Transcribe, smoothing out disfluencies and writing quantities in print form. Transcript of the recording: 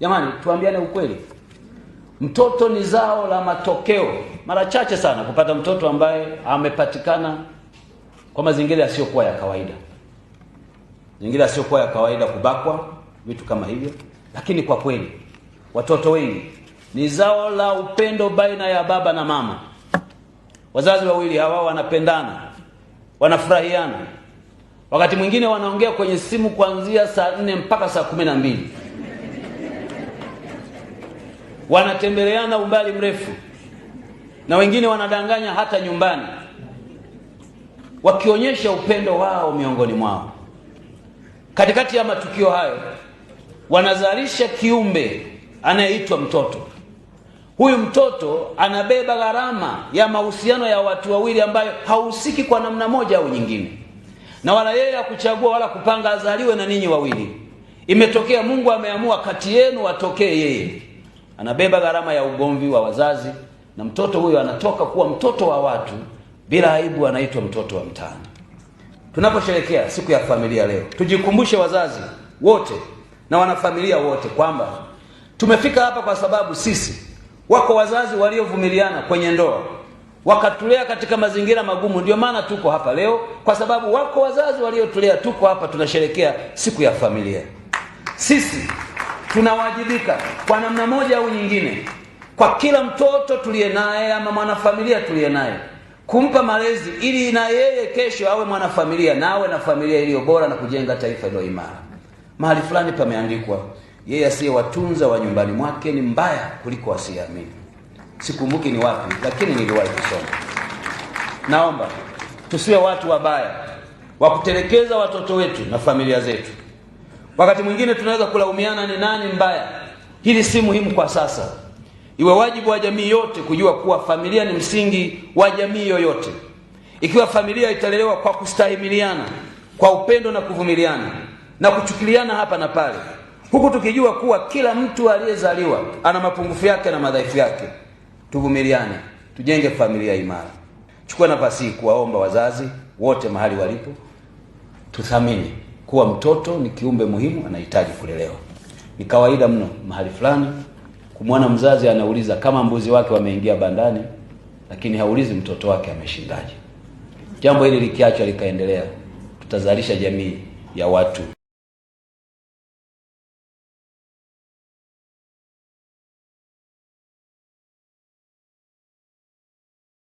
Jamani, tuambiane ukweli. Mtoto ni zao la matokeo. Mara chache sana kupata mtoto ambaye amepatikana kwa mazingira yasiyokuwa ya kawaida. Mazingira yasiyokuwa ya kawaida, kubakwa, vitu kama hivyo. Lakini kwa kweli watoto wengi ni zao la upendo baina ya baba na mama. Wazazi wawili hawa wanapendana, wanafurahiana. Wakati mwingine wanaongea kwenye simu kuanzia saa 4 mpaka saa 12. Wanatembeleana umbali mrefu, na wengine wanadanganya hata nyumbani, wakionyesha upendo wao miongoni mwao. Katikati ya matukio hayo wanazalisha kiumbe anayeitwa mtoto. Huyu mtoto anabeba gharama ya mahusiano ya watu wawili ambayo hahusiki kwa namna moja au nyingine, na wala yeye hakuchagua wala kupanga azaliwe na ninyi wawili. Imetokea Mungu ameamua kati yenu watokee yeye. Anabeba gharama ya ugomvi wa wazazi, na mtoto huyo anatoka kuwa mtoto wa watu bila aibu, anaitwa mtoto wa mtaani. Tunaposherehekea siku ya familia leo, tujikumbushe wazazi wote na wanafamilia wote kwamba tumefika hapa kwa sababu sisi, wako wazazi waliovumiliana kwenye ndoa, wakatulea katika mazingira magumu. Ndio maana tuko hapa leo, kwa sababu wako wazazi waliotulea. Tuko hapa tunasherehekea siku ya familia. Sisi tunawajibika kwa namna moja au nyingine kwa kila mtoto tuliye naye ama mwanafamilia tuliye naye, kumpa malezi ili na yeye kesho awe mwanafamilia na awe na familia iliyo bora na kujenga taifa iliyo imara. Mahali fulani pameandikwa, yeye asiyewatunza wa nyumbani mwake ni mbaya kuliko asiyeamini. Sikumbuki ni wapi, lakini niliwahi kusoma. Naomba tusiwe watu wabaya wa kutelekeza watoto wetu na familia zetu. Wakati mwingine tunaweza kulaumiana ni nani mbaya. Hili si muhimu kwa sasa. Iwe wajibu wa jamii yote kujua kuwa familia ni msingi wa jamii yoyote. Ikiwa familia italelewa kwa kustahimiliana, kwa upendo na kuvumiliana na kuchukiliana hapa na pale, huku tukijua kuwa kila mtu aliyezaliwa ana mapungufu yake na madhaifu yake, tuvumiliane, tujenge familia imara. Chukua nafasi hii kuwaomba wazazi wote mahali walipo, tuthamini kuwa mtoto ni kiumbe muhimu, anahitaji kulelewa. Ni kawaida mno mahali fulani kumwona mzazi anauliza kama mbuzi wake wameingia bandani, lakini haulizi mtoto wake ameshindaje. Jambo hili likiachwa likaendelea, tutazalisha jamii ya watu